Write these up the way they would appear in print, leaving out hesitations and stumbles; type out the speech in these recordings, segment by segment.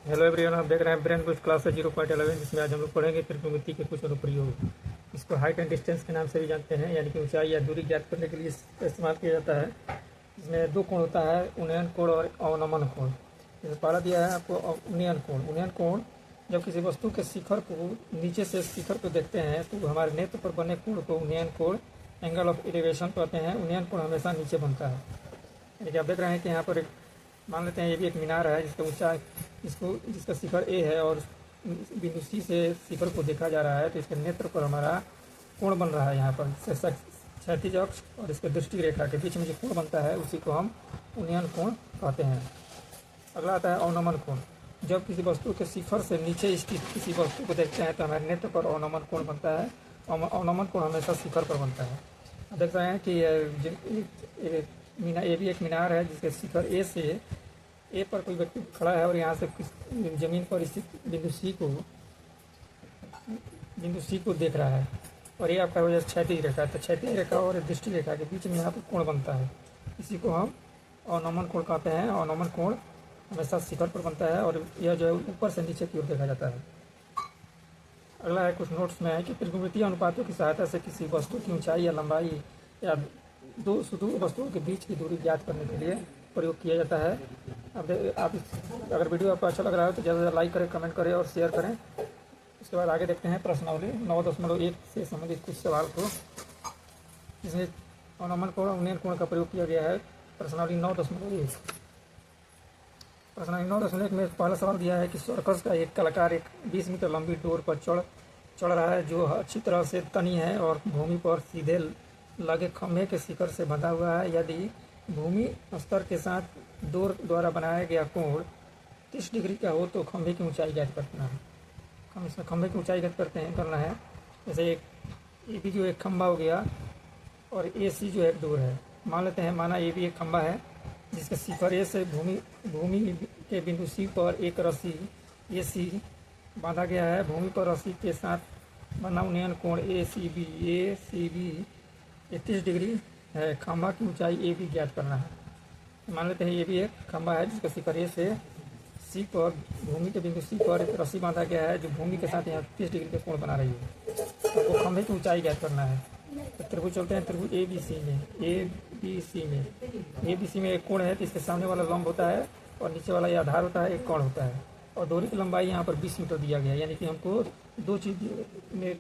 Hello everyone, आप देख रहे हैं ब्रेन बूस्ट क्लास 0.11, जिसमें आज हम लोग पढ़ेंगे त्रिकोणमिति के कुछ अनुप्रयोग। इसको हाइट एंड डिस्टेंस के नाम से भी जानते हैं, यानी कि ऊंचाई या दूरी ज्ञात करने के लिए इस्तेमाल किया जाता है। इसमें दो कोण होता है, उन्नयन कोण और अवनमन कोण। जैसे पहला दिया है आपको उन्नयन कोण। उन्नयन कोण जब किसी वस्तु के शिखर को नीचे से शिखर को देखते हैं तो हमारे नेत्र पर बने कोण को उन्नयन कोण, एंगल ऑफ एलिवेशन कहते हैं। उन्नयन कोण हमेशा नीचे बनता है। यानी कि आप देख रहे हैं कि यहाँ पर एक मान लेते हैं ये भी एक मीनार है जिसका ऊंचाई जिसका शिखर ए है और बिंदु सी से शिखर को देखा जा रहा है, तो इसके नेत्र पर हमारा कोण बन रहा है। यहाँ पर क्षैतिज अक्ष और इसके दृष्टि रेखा के बीच में जो कोण बनता है उसी को हम उन्नयन कोण कहते हैं। अगला आता है अवनमन कोण। जब किसी वस्तु के शिखर से नीचे स्थित किसी वस्तु को देखते हैं तो हमारे नेत्र पर अवनमन कोण बनता है। अवनमन कोण हमेशा शिखर पर बनता है। देख रहे हैं कि ये भी एक मीनार है जिसके शिखर ए पर कोई व्यक्ति खड़ा है और यहाँ से जमीन पर स्थित बिंदु सी को देख रहा है, और ये आपका वजह क्षैतिज रेखा है। तो क्षैतिज रेखा और दृष्टि रेखा के बीच में यहाँ पर कोण बनता है, इसी को हम अवनमन कोण कहते हैं। अवनमन कोण हमेशा शिखर पर बनता है और यह जो है ऊपर से नीचे की ओर देखा जाता है। अगला है कुछ नोट्स में है कि त्रिकोणमितीय अनुपातों की सहायता से किसी वस्तु की ऊंचाई या लंबाई या दो सुदूर वस्तुओं के बीच की दूरी ज्ञात करने के लिए प्रयोग किया जाता है। अब अगर वीडियो आपको अच्छा लग रहा है तो ज़्यादा से ज़्यादा लाइक करें, कमेंट करें और शेयर करें। उसके बाद आगे देखते हैं प्रश्नावली 9.1 से संबंधित कुछ सवाल को, जिसमें अवनमन कोण उन्नयन कोण का प्रयोग किया गया है। प्रश्नावली 9.1। प्रश्नावली 9.1 में पहला सवाल दिया है कि सर्कस का एक कलाकार एक 20 मीटर लंबी डोर पर चढ़ रहा है जो अच्छी तरह से तनी है और भूमि पर सीधे लगे खंभे के शिखर से बंधा हुआ है। यदि भूमि स्तर के साथ डोर द्वारा बनाया गया कोण 30 डिग्री का हो तो खंभे की ऊंचाई ज्ञात करना है। हम इसमें खंभे की ऊंचाई ज्ञात करना है। जैसे एक ए बी जो एक खंभा हो गया और ए सी जो एक डोर है। मान लेते हैं, माना ए बी एक खंभा है जिसके शिखर ए से भूमि के बिंदु सी पर एक रस्सी ए सी बांधा गया है। भूमि पर रस्सी के साथ बना उन्नयन कोण ए सी बी 30 डिग्री है। खंभा की ऊंचाई ए बी ज्ञात करना है। मान लेते हैं ये भी एक खंभा है जिसका शिखर ए से सी पर भूमि के बिंदु सी पर एक रस्सी बांधा गया है जो भूमि के साथ यहाँ 30 डिग्री का कोण बना रही है। तो खंभे की ऊंचाई ज्ञात करना है। तो त्रिभुज चलते हैं त्रिभुज ए बी सी में एक कोण है, तो इसके सामने वाला लंब होता है और नीचे वाला ये आधार होता है, एक कोण होता है। और डोरी की लंबाई यहाँ पर 20 मीटर दिया गया है। यानी कि हमको दो चीज़ में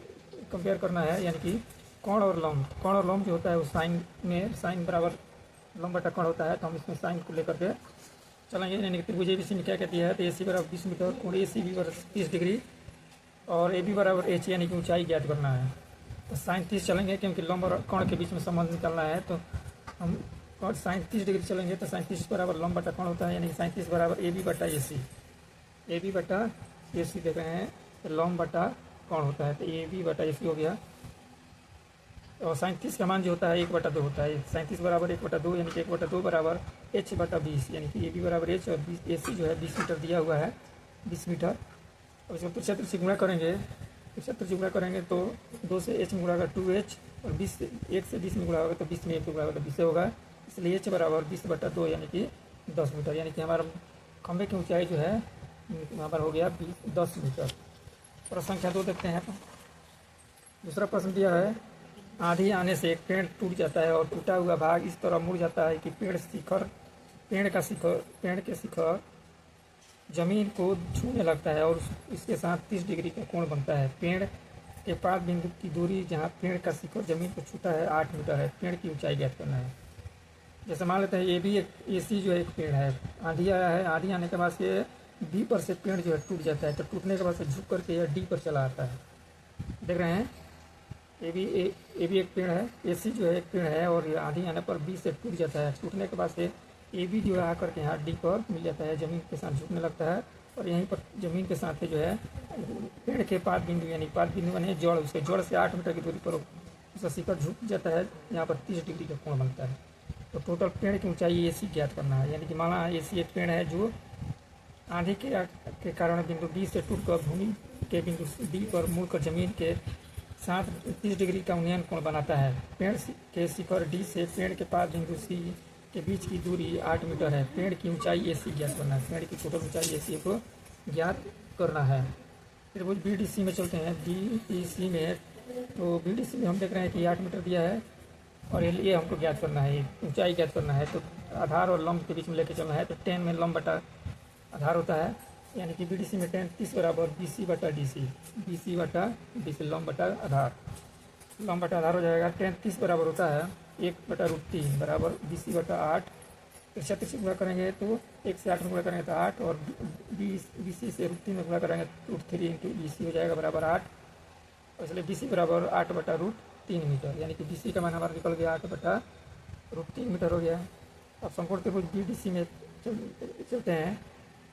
कंपेयर करना है, यानी कि कोण और लंब। कोण और लंब जो होता है वो साइन बराबर लंब बटा कोण होता है, तो हम इसमें साइन को लेकर के चलेंगे। यानी कि त्रिभुज ए बी सी में क्या कहती है, तो ए सी बराबर 20 मीटर, कोण ए सी बी बराबर 30 डिग्री और ए बी बराबर एच, यानी कि ऊंचाई ज्ञात करना है। तो साइन 30 चलेंगे क्योंकि लंब और कोण के बीच में संबंध निकालना है, तो हम और साइन 30 डिग्री चलेंगे। तो साइन 30 बराबर लंब बटा कोण होता है, यानी कि साइन 30 बराबर ए बी बटा ए सी। ए बी बटा ए सी देख रहे हैं, तो लंब बटा कोण होता है, तो ए बी बटा ए सी हो गया। और साइन 30 का मान जो होता है 1/2 होता है। साइन 30 बराबर 1/2, यानी कि 1/2 बराबर h बटा 20, यानी कि ए बी बराबर h और ए सी जो है 20 मीटर दिया हुआ है, 20 मीटर। और इसको त्रिक्षेत्र से गुणा करेंगे, त्रिक्षेत्र से गुणा करेंगे तो 2 से h में गुणा होगा 2h, और 20 से 1 से 20 में गुणा होगा तो 20 में 1 गुणा होगा तो 20 होगा। इसलिए h बराबर 20/2, यानी कि 10 मीटर। यानी कि हमारा खंभे की ऊँचाई जो है यहाँ पर हो गया 10 मीटर। प्रश्न संख्या 2 देखते हैं। दूसरा प्रश्न दिया है, आंधी आने से एक पेड़ टूट जाता है और टूटा हुआ भाग इस तरह मुड़ जाता है कि पेड़ के शिखर जमीन को छूने लगता है और इसके साथ 30 डिग्री का कोण बनता है। पेड़ के पास बिंदु की दूरी जहां पेड़ का शिखर जमीन को छूता है 8 मीटर है। पेड़ की ऊंचाई ज्ञात करना है। जैसे मान लेते हैं ये भी एक ए सी जो है एक पेड़ है, आंधी आया है, आंधी आने के बाद से डी पर से पेड़ जो है टूट जाता है, तो टूटने के बाद से झुक करके यह डी पर चला आता है। देख रहे हैं, ए भी एक पेड़ है, ए सी जो है एक पेड़ है और आंधी आने पर बी से टूट जाता है। टूटने के बाद से ए बी जो है आकर के यहाँ डी पर मिल जाता है, ज़मीन के साथ झुकने लगता है और यहीं पर ज़मीन के साथ जो है पेड़ के पाद बिंदु, यानी पाद बिंदु बने जड़, उसके जड़ से 8 मीटर की दूरी पर उसका शिखर झुक जाता है, यहाँ पर 30 डिग्री का कोण बनता है। तो टोटल पेड़ की ऊँचाई ए सी ज्ञात करना है। यानी कि माना ए सी एक पेड़ है जो आंधी के कारण बिंदु बी से टूटकर भूमि के बिंदु डी पर मुड़कर जमीन के साथ 30 डिग्री का उन्नयन कोण बनाता है। पेड़ के शिखर डी से पेड़ के पास बिंदु सी के बीच की दूरी 8 मीटर है। पेड़ की ऊंचाई ए सी ज्ञात करना है। पेड़ की टोटल ऊंचाई ए सी को ज्ञात करना है। त्रिभुज BDC में चलते हैं। BDC में तो BDC में हम देख रहे हैं कि 8 मीटर दिया है और ये हमको ज्ञात करना है, ऊंचाई ज्ञात करना है। तो आधार और लंब के बीच में लेके चलना है। तो 10 में लंब बटा आधार होता है, यानी कि BDC में 10 30 बराबर BC बटा DC, BC बटा DC लंब बटा आधार। लंब बटा आधार हो जाएगा 10 30 बराबर होता है 1/√3 बराबर BC बटा 8। 36 से गुणा करेंगे तो 1 से 8 में गुणा करेंगे तो 8 और BC से √3 में गुणा करेंगे तो √3 इंटू BC हो जाएगा बराबर 8। और इसलिए BC बराबर 8/√3 मीटर, यानी कि BC का मान हमारा निकल गया 8/√3 मीटर हो गया। अब संपूर्ण त्रिभुज BDC में चलते हैं।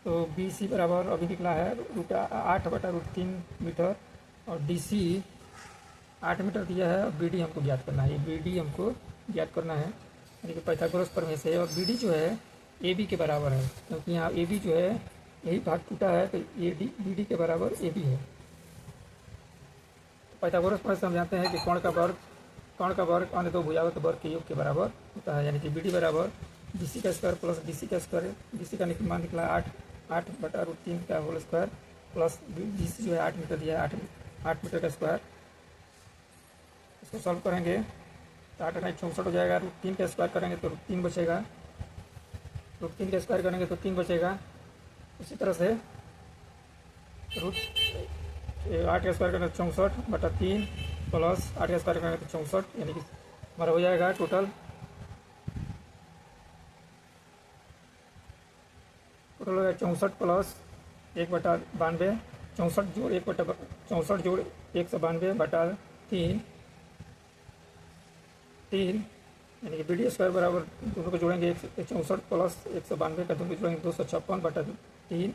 तो BC बराबर अभी निकला है 8/√3 मीटर और DC 8 मीटर दिया है और BD हमको ज्ञात करना है। BD हमको ज्ञात करना है, यानी कि पाइथागोरस प्रमेय से। और BD जो है AB के बराबर है, क्योंकि यहाँ AB जो है यही भाग टूटा है तो BD के बराबर AB है। तो पाइथागोरस प्रमेय से हम जानते हैं कि कोण का वर्ग अन्य दो भुजाओं के वर्ग के योग के बराबर होता है, यानी कि BD बराबर BC का स्क्वायर प्लस DC का स्क्वायर। BC का मान निकला 8/√3 का होल स्क्वायर प्लस DC जो है 8 मीटर दिया है 8 मीटर का स्क्वायर। इसको सॉल्व करेंगे तो 8 8 64 हो जाएगा। √3 का स्क्वायर करेंगे तो √3 बचेगा, √3 का स्क्वायर करेंगे तो 3 बचेगा। उसी तरह से 8 का स्क्वायर करेंगे तो 64/3 प्लस 8 का स्क्वायर करेंगे तो 64, यानी कि हमारा हो जाएगा टोटल हो जाएगा 64 प्लस 1/92, 64 जोड़ 192/3 यानी कि BD स्क्वायर बराबर दोनों को जोड़ेंगे 64 प्लस 192 का दोनों को जोड़ेंगे 256/3।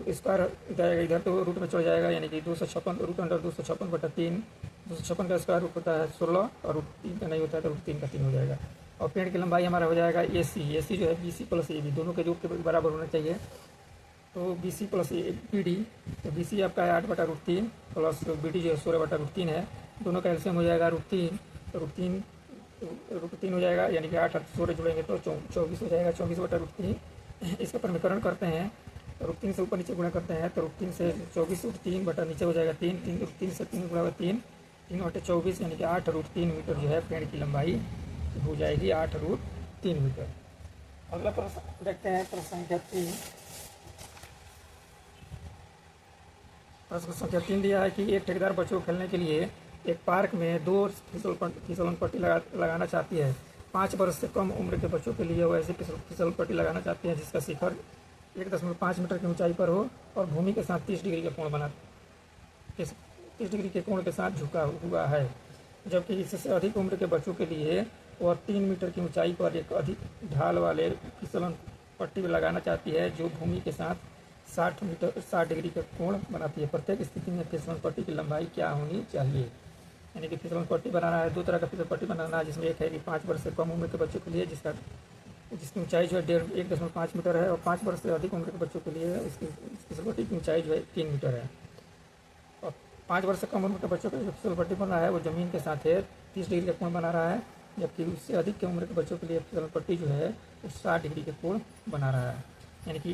स्क्वायर जाएगा इधर तो रूट में चढ़ जाएगा, यानी कि 256 √256/3। 256 का स्क्वायर रूट होता है 16 और √3 का नहीं होता है तो √3 का 3 हो जाएगा। और पेड़ की लंबाई हमारा हो जाएगा AC जो है BC प्लस AB दोनों के योग के बराबर होना चाहिए। तो BC प्लस BD, तो BC आपका है 8/√3 प्लस BD जो है 16/√3 है। दोनों का एलसीएम हो जाएगा √3, तो √3 हो जाएगा, यानी कि 8 16 जुड़ेंगे तो 24 हो जाएगा। 24/√3 इसका प्रमीकरण करते हैं तो √3 से ऊपर नीचे गुणा करते हैं तो √3 से 24 √3 बटा नीचे हो जाएगा 3 √3 से 3 गुणा 3/24, यानी कि 8√3 मीटर जो है पेड़ की लंबाई हो जाएगी 8√3 मीटर। अगला प्रश्न देखते हैं, प्रश्न संख्या 3। प्रश्न संख्या 3 दिया है कि एक ठेकेदार बच्चों को खेलने के लिए एक पार्क में 2 फिसल पट्टी लगाना चाहती है। 5 वर्ष से कम उम्र के बच्चों के लिए वो ऐसी फिसल पट्टी लगाना चाहती है जिसका शिखर 1.5 मीटर की ऊंचाई पर हो और भूमि के साथ 30 डिग्री के कोण के साथ झुका हुआ है, जबकि इससे अधिक उम्र के बच्चों के लिए वह 3 मीटर की ऊंचाई पर एक अधिक ढाल वाले फिसलन पट्टी लगाना चाहती है जो भूमि के साथ 60 डिग्री का कोण बनाती है। प्रत्येक स्थिति में फिसलन पट्टी की लंबाई क्या होनी चाहिए? यानी कि फिसलन पट्टी बनाना है, 2 तरह का फिसल पट्टी बनाना है, जिसमें एक है कि 5 वर्ष से कम उम्र के बच्चों के लिए जिसकी ऊंचाई जो है 1.5 मीटर है, और 5 वर्ष से अधिक उम्र के बच्चों के लिए इसकी फिसल पट्टी की ऊंचाई जो है 3 मीटर है। और 5 वर्ष से कम उम्र के बच्चों के लिए जो फिसल पट्टी बन रहा है वो ज़मीन के साथ है 30 डिग्री का कोण बना रहा है, जबकि उससे अधिक की उम्र के बच्चों के लिए फिसल पट्टी जो है वो 60 डिग्री का कोण बना रहा है। यानी कि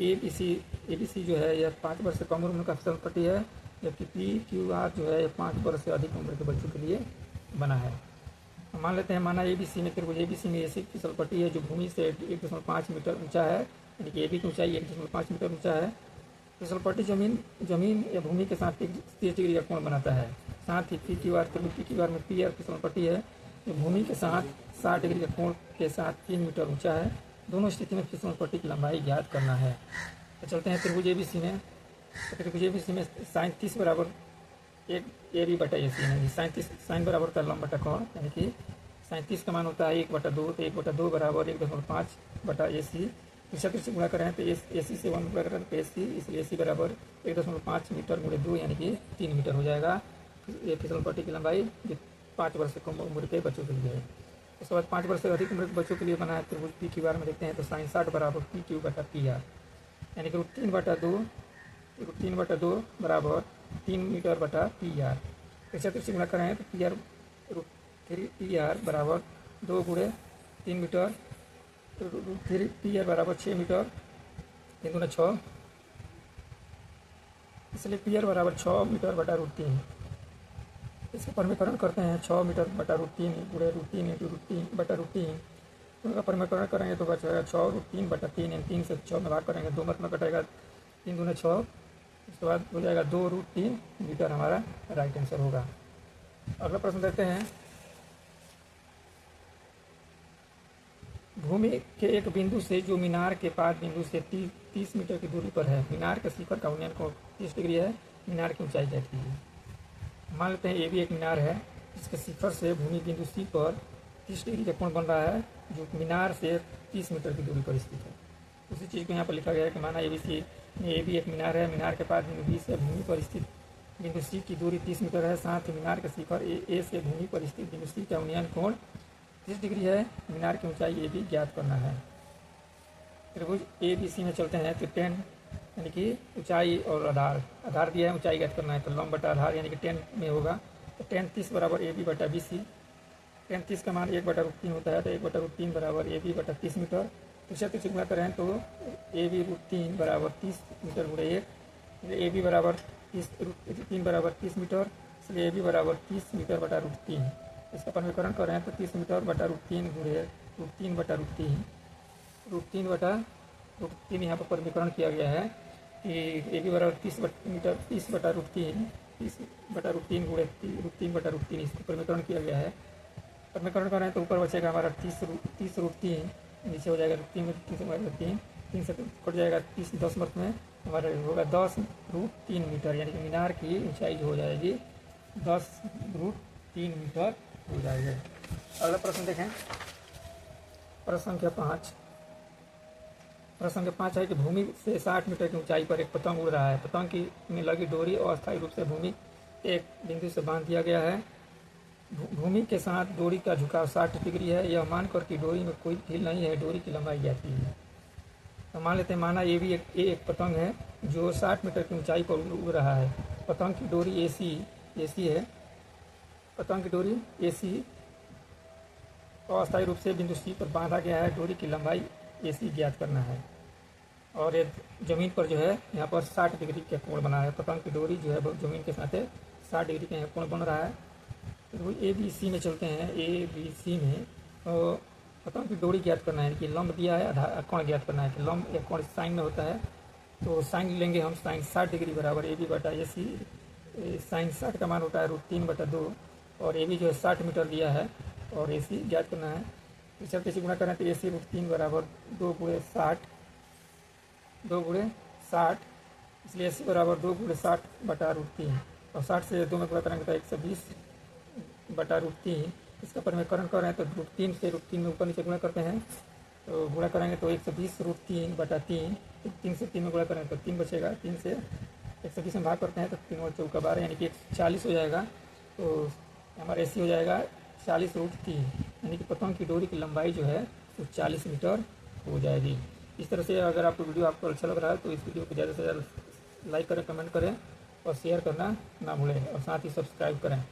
ABC जो है यह 5 वर्ष से कम उम्र का फिसल पट्टी है, जबकि PQR जो है 5 वर्ष से अधिक उम्र के बच्चों के लिए बना है। मान लेते हैं माना ABC में त्रिभुज ABC में ऐसी फिसल पट्टी है जो भूमि से 1.5 मीटर ऊंचा है, यानी कि AB की ऊंचाई 1.5 मीटर ऊंचा है। फिसल पट्टी जमीन या भूमि के साथ 30 डिग्री का कोण बनाता है। साथ ही PQR में PR फिसल पट्टी है जो भूमि के साथ 60 डिग्री का कोण के साथ 3 मीटर ऊंचा है। दोनों स्थिति में फिसल पट्टी की लंबाई ज्ञात करना है। तो चलते हैं त्रिभुज ABC में। तो त्रिभुज ABC में sin 30 बराबर 1 AB बटा AC है। sin बराबर होता है लंब बटा कोण, यानी कि sin 30 का मान होता है 1/2, तो 1/2 बराबर 1.5 बटा AC। त्रिशक्ति से गुणा करें तो AC से 1 गुणा करें तो AC, इसलिए AC बराबर 1.5 मीटर गुणे 2, यानी कि 3 मीटर हो जाएगा। ये फिसल पट्टी की लंबाई जो 5 वर्ष से कम उम्र के बच्चों के लिए है। उसके बाद 5 वर्ष से अधिक उम्र के बच्चों के लिए बना है त्रिभुज PQR में देखते हैं तो sin 60 बराबर PQ बटा PR, यानी कि √3/2 बराबर 3 मीटर बटा PR। त्रिशक्ति से गुणा करें तो PR बराबर 2 गुणे 3 मीटर, PR बराबर 6 मीटर, 3 × 6 इसलिए पीयर बराबर 6 मीटर बटा √3। इसका परमीकरण करते हैं 6 मीटर बटा √3 गुणे √3 इंटू √3 बटा √3। उनका परमीकरण करेंगे तो बचेगा 6 √3 बटा 3, 3 से 6 में भाग करेंगे, 2 मत में कटेगा, 3 दूने 6, उसके बाद हो जाएगा 2 √3 मीटर हमारा राइट आंसर होगा। अगला प्रश्न देखते हैं। भूमि के एक बिंदु से जो मीनार के पाद बिंदु से 30 मीटर की दूरी पर है, मीनार के शिखर का उन्नयन कोण 30 डिग्री है, मीनार की ऊंचाई कहती है। मान लेते हैं ये भी एक मीनार है, इसके शिखर से भूमि बिंदु सी पर 30 डिग्री का कोण बन रहा है, जो मीनार से 30 मीटर की दूरी पर स्थित है। उसी चीज़ को यहाँ पर लिखा गया है कि माना ABC में ये भी एक मीनार है, मीनार के पास बिंदु बी से भूमि पर स्थित बिंदु सी की दूरी 30 मीटर है, साथ ही मीनार के शिखर ए से भूमि पर स्थित बिंदु सी का उन्नयन कोण 30 डिग्री है, मीनार की ऊंचाई ये भी ज्ञात करना है। त्रिभुज ABC में चलते हैं तो 10 यानी कि ऊंचाई और आधार दिया है, ऊंचाई ज्ञात करना है, तो लंब बटा आधार यानी कि 10 में होगा, तो 10 30 बराबर AB बटा BC। 10 30 का मान 1 बटा √3 होता है, तो 1 बटा √3 बराबर AB बटा 30 मीटर। तो गुणा करें तो AB √3 बराबर 30 मीटर गुणे 1, AB बराबर 3 बराबर 30 मीटर, इसलिए AB बराबर 30 मीटर बटा √3। इसका परमीकरण करें तो 30 मीटर बटा √3 गुणे √3 बटा √3, √3 बटा √3 यहाँ पर परमीकरण किया गया है कि AB बराबर 30 मीटर 30 बटा √3, 30 बटा √3 गुणे √3 बटा √3, इसको परमीकरण किया गया है। परमीकरण करें तो ऊपर बचेगा हमारा 30 √3, नीचे हो जाएगा √3 में 3 से कट जाएगा 30 10 मत में हमारा होगा 10 √3 मीटर, यानी कि मीनार की ऊंचाई जो हो जाएगी 10 √3 मीटर हो जाएगा। अगला प्रश्न देखें, प्रश्न संख्या 5। प्रश्न संख्या 5 है कि भूमि से 60 मीटर की ऊंचाई पर एक पतंग उड़ रहा है, पतंग की में लगी डोरी अस्थायी रूप से भूमि एक बिंदु से बांध दिया गया है। भूमि के साथ डोरी का झुकाव 60 डिग्री है, यह मानकर कि डोरी में कोई ढील नहीं है, डोरी की लंबाई जाती है। तो मान लेते हैं माना ये भी एक पतंग है जो 60 मीटर की ऊंचाई पर उड़ रहा है। पतंग की डोरी AC है, पतंग की डोरी AC अस्थायी रूप से बिंदु C पर बांधा गया है, डोरी की लंबाई AC ज्ञात करना है। और ये जमीन पर जो है यहाँ पर 60 डिग्री का कोण बना है, पतंग की डोरी जो है जमीन के साथ 60 डिग्री का यहाँ कोण बन रहा है। तो ABC में चलते हैं, ABC में और पतंग की डोरी ज्ञात करना है कि लंब दिया है, कोण ज्ञात करना है कि लंब या कोण साइन में होता है, तो साइन लेंगे हम, साइन 60 डिग्री बराबर AB बटा AC। साइन 60 का मान होता है √3 बटा 2, और AB जो है 60 मीटर दिया है और AC ज्ञात करना है। तो चलते से गुणा करें तो AC √3 बराबर 2 गुणे 60, इसलिए AC बराबर 2 गुणे 60 बटा √3, और 60 से 2 में गुणा करेंगे तो 120 बटा √3। इसका परमीकरण करें तो √3 से √3 में ऊपर नीचे गुणा करते हैं, तो गुणा करेंगे तो 120 √3 बटा 3, 3 से 3 में गुणा करें तो 3 बचेगा, 3 से 120 में भाग करते हैं तो 3 और 4 12 यानी कि 140 हो जाएगा। तो हमारा AC हो जाएगा 40 √3, यानी कि पतंग की डोरी की लंबाई जो है वो 40 मीटर हो जाएगी। इस तरह से अगर आपको वीडियो आपको अच्छा लग रहा है तो इस वीडियो को ज़्यादा से ज़्यादा लाइक करें, कमेंट करें और शेयर करना ना भूलें, और साथ ही सब्सक्राइब करें।